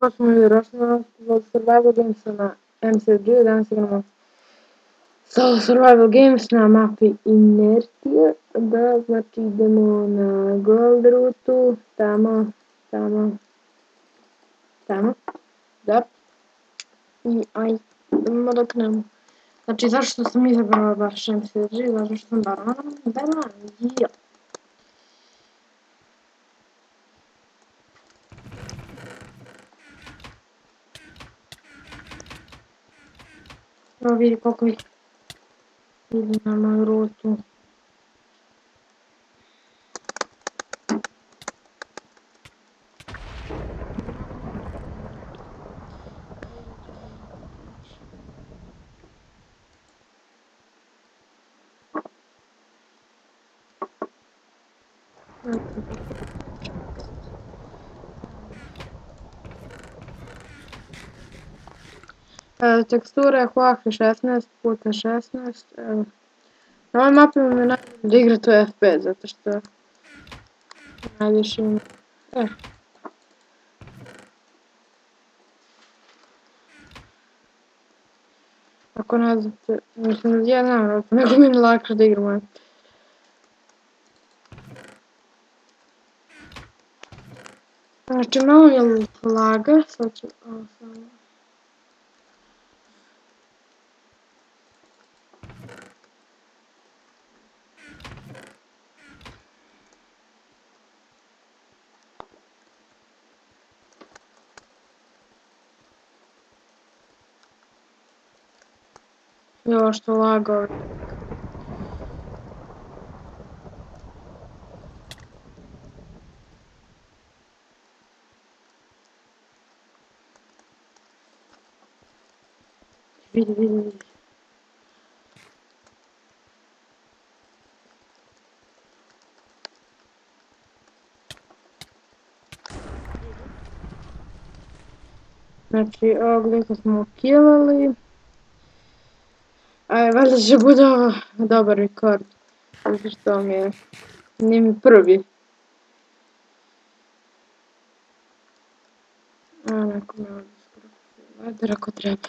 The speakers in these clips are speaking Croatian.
Kao smo mi vjerovatno od Survival Gamesa na MCG, danas igramo Solo Survival Games na mapi Inertia. Da, znači idemo na Gold rutu, tamo, da. I idemo da krenemo. Znači, zašto sam izabrala baš MCG? Zato što sam baron, ja. Evo vidi koliko ih ide na moju rutu. Tekstura je Huawei 16x16. Na ovoj mapi mi je najbolje da igra to FPS, zato što najviše ima. Ako ne znate, mislim, ja znam, nego mi je lakše da igram. Znači, malo je laga, sad ću ovo samo. Jo, što laga. Vidi. Znači, ovog lika smo killali. Valjda će bude ovo dobar rekord. Zato što nije mi prvi. Neko me ovdje skoro vader ako treba.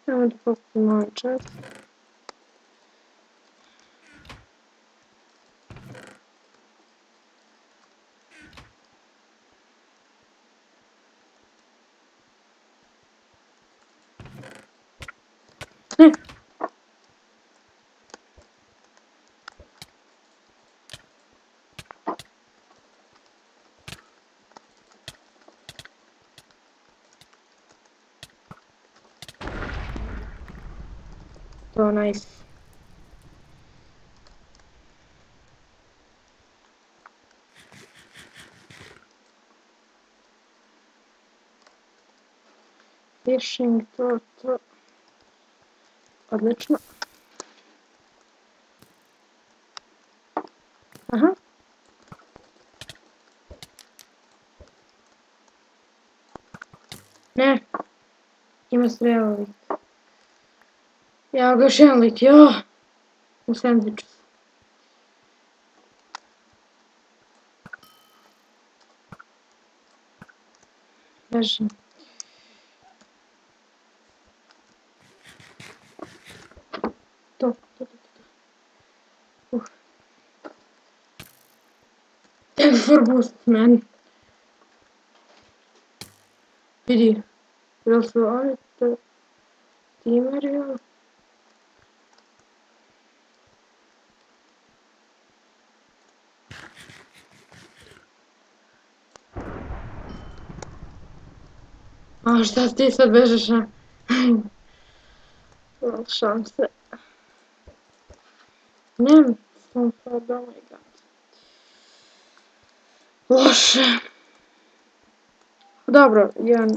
Ajmo da pokupimo ovaj čas. To nice. Fishing, to. Odlično. Aha. Ne. Ima strela lik. Evo ga još jedan lik, jo. U sandviču. Bežim. To. Thanks for boost, man. Vidi. Jel su oni to timeri ili? A šta ti sad bežeš na? Šanse. Nemam sam sad, oh my god. Loše. Dobro, jedan.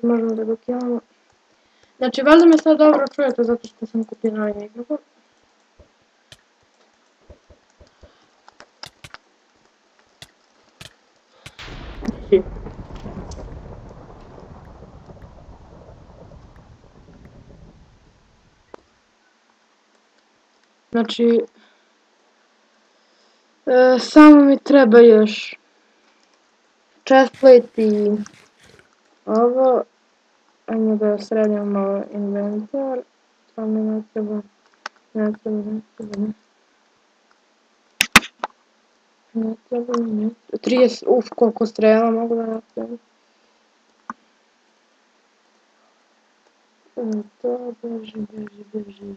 Možemo da ga killamo. Znači, valjda me sad dobro čujete zato što sam kupio novi mikrofon. Znači, samo mi treba još chestplate i ovo. Ajmo da sredimo malo inventar. Samo mi ne treba. 30, koliko strela mogu da napravim. To, beži.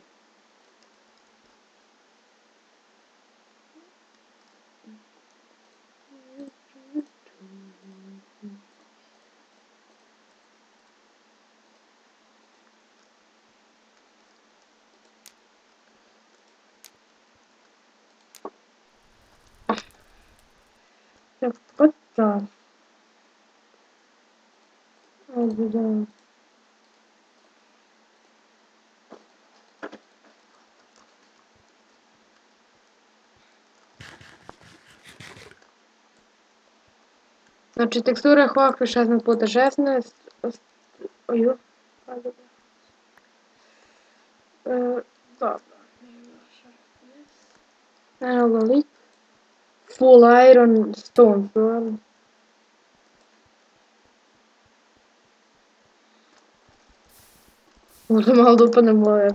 What the? Ajde da. Znači, tekstura Huawei 16x16. Oju. Dobro. Evo ga lik. Full iron stone. Možda malo da upadnem u ove.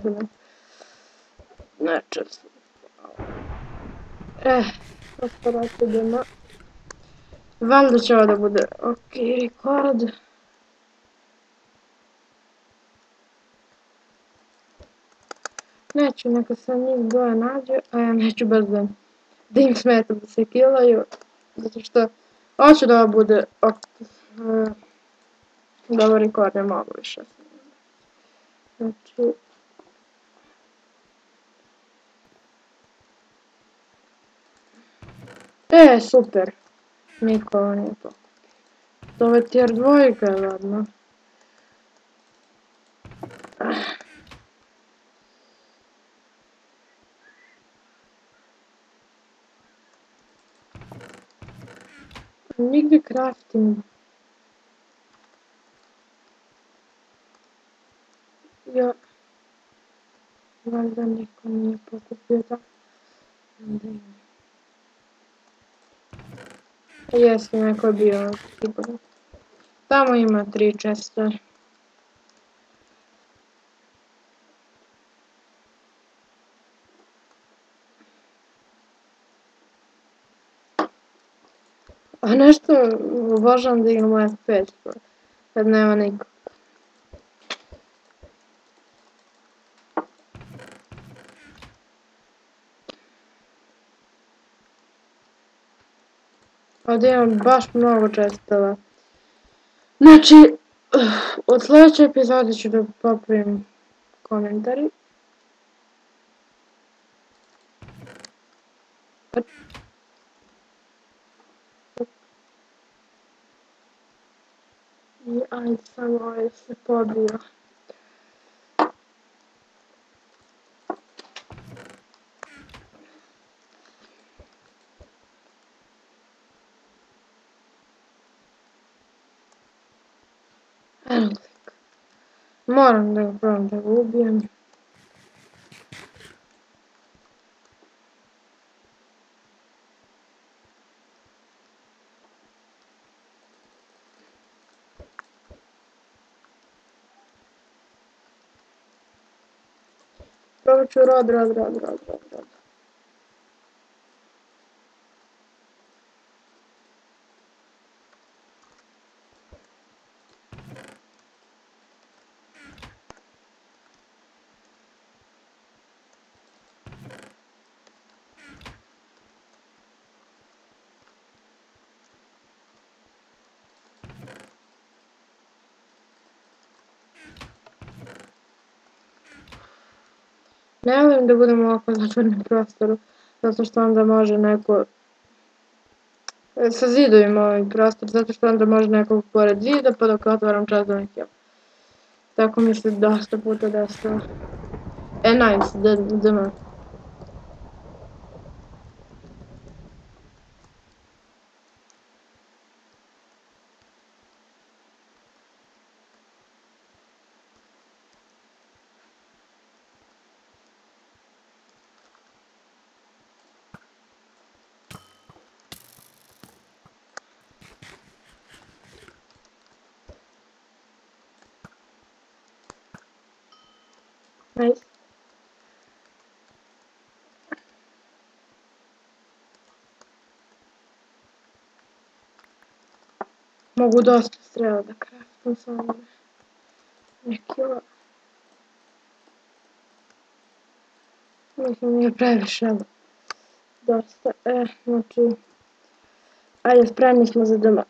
Nečesto. Osporati idemo. Valjda će ovo da bude ok, record. Neću, neka se njih dvoje nađe, a ja neću baš da im smeta da se killaju. Zato što hoću da ovo bude da ovo record ne mogu više. Znači... super. Niko ovo nije to. To je tier 2, ladno. Nigdje crafting. Ja. Valjda niko nije pokupio da. Jeste, neko je bio sigurno. Tamo ima 3 česta. A nešto obožavam da igram u FPS kad nema nikog. Ovdje imam baš mnogo čestova. Znači, od sljedeće epizode ću da popravim komentari. I ajde samo ovaj se pobio. Evo lik. Moram da ga probam da ga ubijem. Probat ću rod. Ne volim da budem u ovako zatvorenom prostoru, zato što onda može neko... Sa zidovima ovaj prostor, zato što onda može nekog pored zida, pa dok otvaram čas da me kill. Tako mi se dosta puta desilo. Nice, DM. Nice. Mogu dosta strela da craftam samo nekila. Mislim nije previše, dosta. Znači, ajde, spremni smo za doma.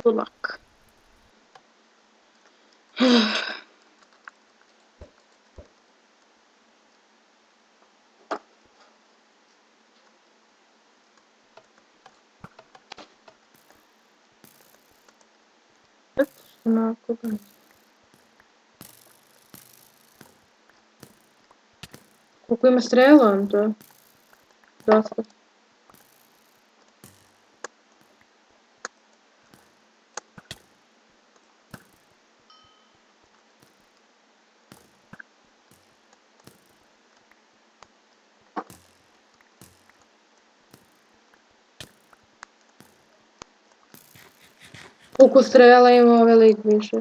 Good luck. Onako da. Koliko ima strela on to? Dosta. Koliko strela ima ovaj lik više?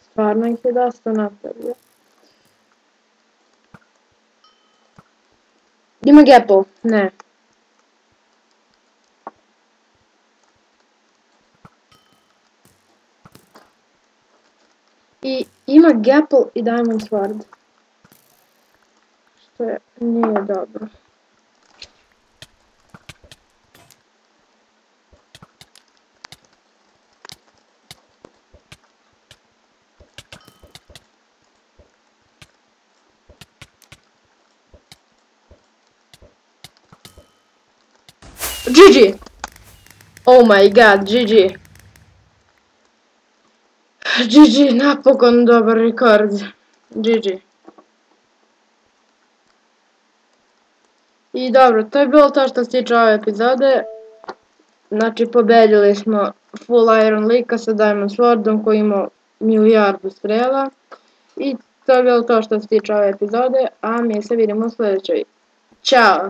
Stvarno ih je dosta napravio. Ima gapple? Ne. I ima gapple i diamond sword. Što nije dobro. GG! Oh my god, GG! GG, napokon dobar rekord. GG. I dobro, to je bilo to što se tiče ove epizode. Znači, pobedili smo Full Iron lika sa Diamond Swordom koji ima milijardu strela. I to je bilo to što se tiče ove epizode, a mi se vidimo u sljedećoj. Ćao!